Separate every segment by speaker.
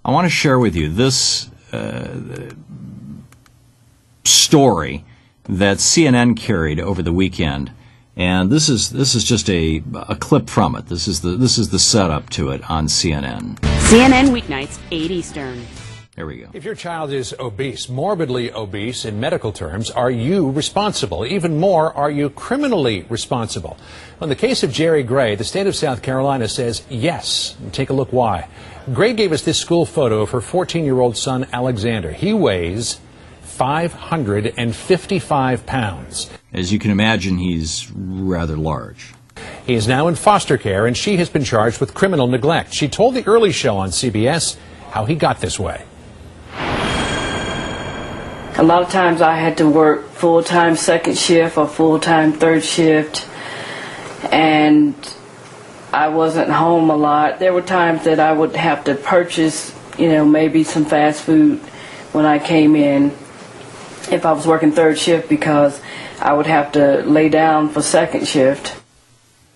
Speaker 1: I want to share with you this story that CNN carried over the weekend, and this is just a clip from it. This is the setup to it on CNN.
Speaker 2: CNN weeknights 8 Eastern.
Speaker 1: Here we go.
Speaker 3: If your child is obese, morbidly obese in medical terms, are you responsible? Even more, are you criminally responsible? Well, in the case of Jerry Gray, the state of South Carolina says yes. And take a look why. Gray gave us this school photo of her 14-year-old son, Alexander. He weighs 555 pounds.
Speaker 1: As you can imagine, he's rather large.
Speaker 3: He is now in foster care, and she has been charged with criminal neglect. She told The Early Show on CBS how he got this way.
Speaker 4: A lot of times I had to work full-time second shift or full-time third shift, and I wasn't home a lot. There were times that I would have to purchase, maybe some fast food when I came in if I was working third shift, because I would have to lay down for second shift.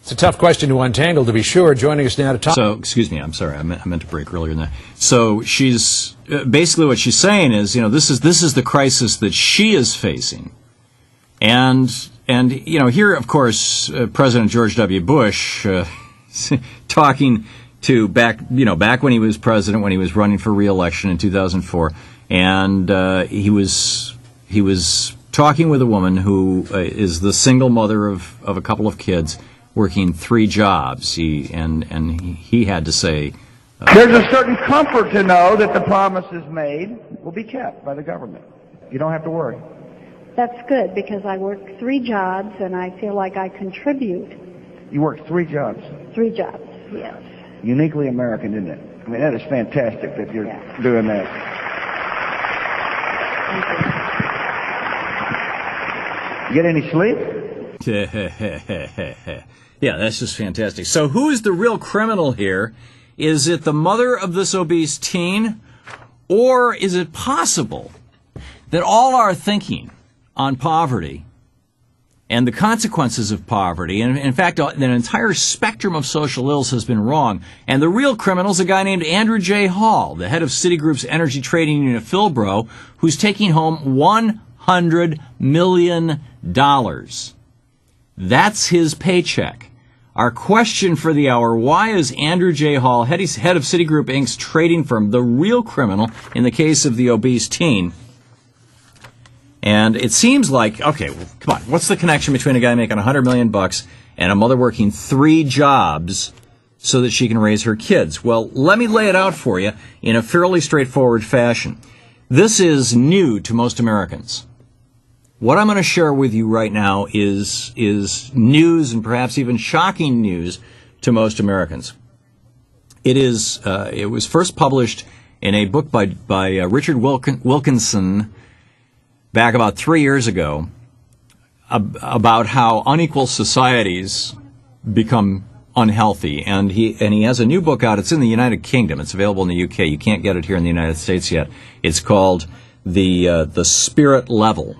Speaker 3: It's a tough question to untangle, to be sure. Joining us now to talk.
Speaker 1: So, excuse me, I'm sorry, I meant to break earlier than that. So she's basically what she's saying is, this is the crisis that she is facing, and here, of course, President George W. Bush talking to back when he was president, when he was running for re-election in 2004, and he was talking with a woman who is the single mother of a couple of kids, working 3 jobs. He had to say,
Speaker 5: there's a certain comfort to know that the promises made will be kept by the government. You don't have to worry.
Speaker 6: That's good, because I work 3 jobs and I feel like I contribute.
Speaker 5: You work 3 jobs?
Speaker 6: 3 jobs, yes.
Speaker 5: Uniquely American, isn't it? I mean, that is fantastic that you're doing that.
Speaker 6: Thank you.
Speaker 5: Get any sleep?
Speaker 1: Yeah, that's just fantastic. So who is the real criminal here? Is it the mother of this obese teen? Or is it possible that all our thinking on poverty and the consequences of poverty, and in fact, an entire spectrum of social ills has been wrong, and the real criminal is a guy named Andrew J. Hall, the head of Citigroup's energy trading unit, Philbro, who's taking home $100 million. That's his paycheck. Our question for the hour: why is Andrew J. Hall, head of Citigroup Inc.'s trading firm, the real criminal in the case of the obese teen? And it seems like, okay, well, come on, what's the connection between a guy making $100 million and a mother working 3 jobs so that she can raise her kids? Well, let me lay it out for you in a fairly straightforward fashion. This is new to most Americans. What I'm going to share with you right now is news, and perhaps even shocking news to most Americans. It was first published in a book by Richard Wilkinson back about 3 years ago, about how unequal societies become unhealthy, and he has a new book out. It's in the United Kingdom. It's available in the UK. You can't get it here in the United States yet. It's called The Spirit Level: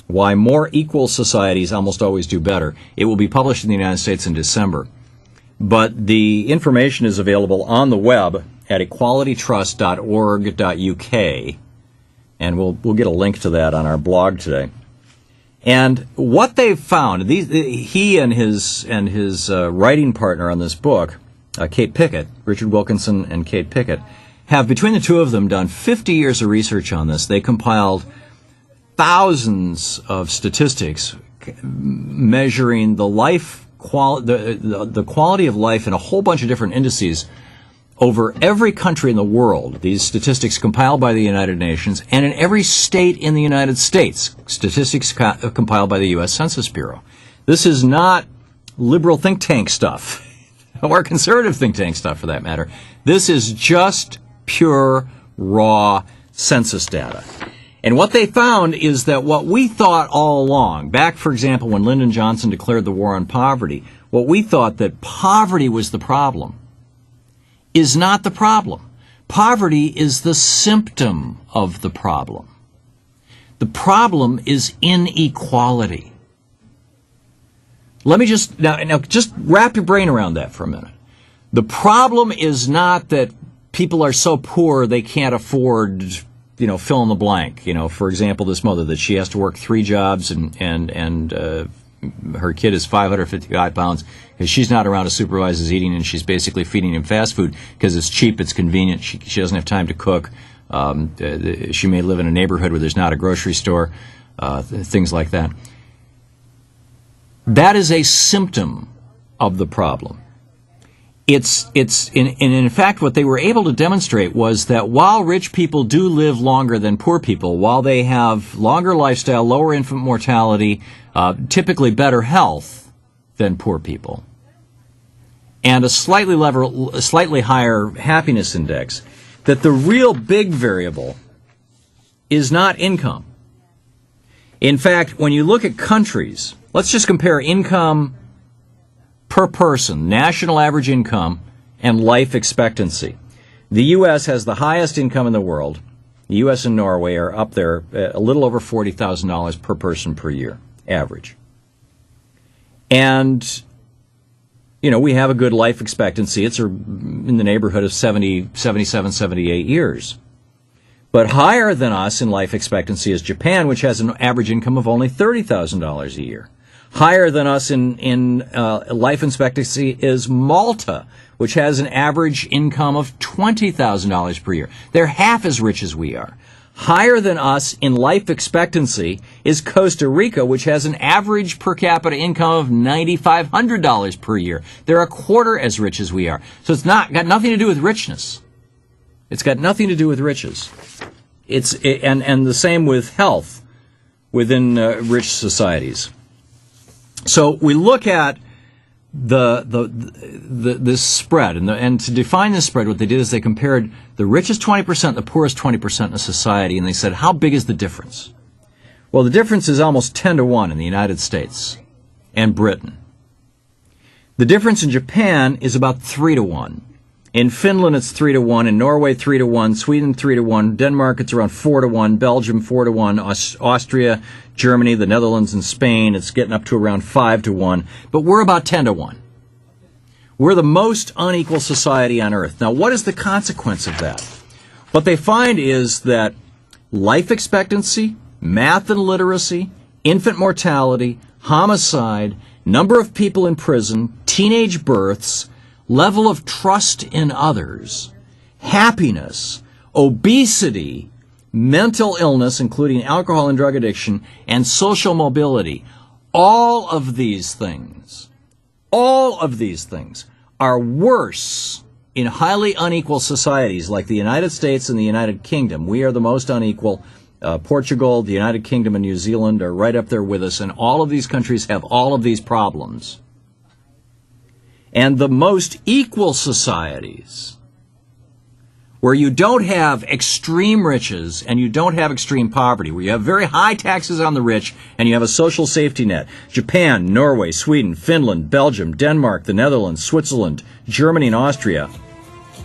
Speaker 1: Why More Equal Societies Almost Always Do Better. It will be published in the United States in December. But the information is available on the web at equalitytrust.org.uk, and we'll get a link to that on our blog today. And what they've found, he and his writing partner on this book, Kate Pickett, Richard Wilkinson and Kate Pickett, have, between the two of them, done 50 years of research on this. They compiled thousands of statistics measuring the quality of life in a whole bunch of different indices over every country in the world. These statistics compiled by the United Nations, and in every state in the United States. Statistics compiled by the U.S. Census Bureau. This is not liberal think tank stuff, or conservative think tank stuff for that matter. This is just pure, raw census data. And what they found is that what we thought all along, back, for example, when Lyndon Johnson declared the war on poverty, what we thought that poverty was the problem is not the problem. Poverty is the symptom of the problem. The problem is inequality. Let me just wrap your brain around that for a minute. The problem is not that people are so poor they can't afford, fill in the blank. For example, this mother that she has to work 3 jobs and her kid is 555 pounds because she's not around to supervise his eating, and she's basically feeding him fast food because it's cheap, it's convenient. She doesn't have time to cook. She may live in a neighborhood where there's not a grocery store, things like that. That is a symptom of the problem. In fact, what they were able to demonstrate was that while rich people do live longer than poor people, while they have longer lifestyle, lower infant mortality, typically better health than poor people, and a slightly higher happiness index, that the real big variable is not income. In fact, when you look at countries, let's just compare income per person, national average income, and life expectancy. The U.S. has the highest income in the world. The U.S. and Norway are up there a little over $40,000 per person per year, average. And, we have a good life expectancy. It's in the neighborhood of 77, 78 years. But higher than us in life expectancy is Japan, which has an average income of only $30,000 a year. Higher than us in life expectancy is Malta, which has an average income of $20,000 per year. They're half as rich as we are. Higher than us in life expectancy is Costa Rica, which has an average per capita income of $9,500 per year. They're a quarter as rich as we are. So it's got nothing to do with richness. It's got nothing to do with riches. And the same with health within rich societies. So we look at this spread, and to define this spread, what they did is they compared the richest 20%, the poorest 20% in a society, and they said, how big is the difference? Well, the difference is almost 10-1 in the United States and Britain. The difference in Japan is about 3-1. In Finland, it's 3-1. In Norway, 3-1. Sweden, 3-1. Denmark, it's around 4-1. Belgium, 4-1. Austria, Germany, the Netherlands, and Spain, it's getting up to around 5-1. But we're about 10-1. We're the most unequal society on earth. Now, what is the consequence of that? What they find is that life expectancy, math and literacy, infant mortality, homicide, number of people in prison, teenage births, level of trust in others, happiness, obesity, mental illness, including alcohol and drug addiction, and social mobility. All of these things are worse in highly unequal societies like the United States and the United Kingdom. We are the most unequal. Portugal, the United Kingdom, and New Zealand are right up there with us, and all of these countries have all of these problems. And the most equal societies, where you don't have extreme riches and you don't have extreme poverty, where you have very high taxes on the rich and you have a social safety net, Japan, Norway, Sweden, Finland, Belgium, Denmark, the Netherlands, Switzerland, Germany, and Austria,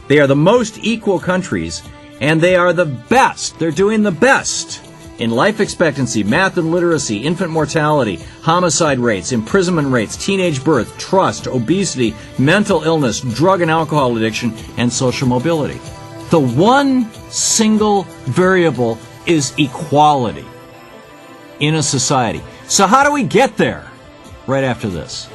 Speaker 1: they are the most equal countries, and they are the best. They're doing the best in life expectancy, math and literacy, infant mortality, homicide rates, imprisonment rates, teenage birth, trust, obesity, mental illness, drug and alcohol addiction, and social mobility. The one single variable is equality in a society. So how do we get there? Right after this.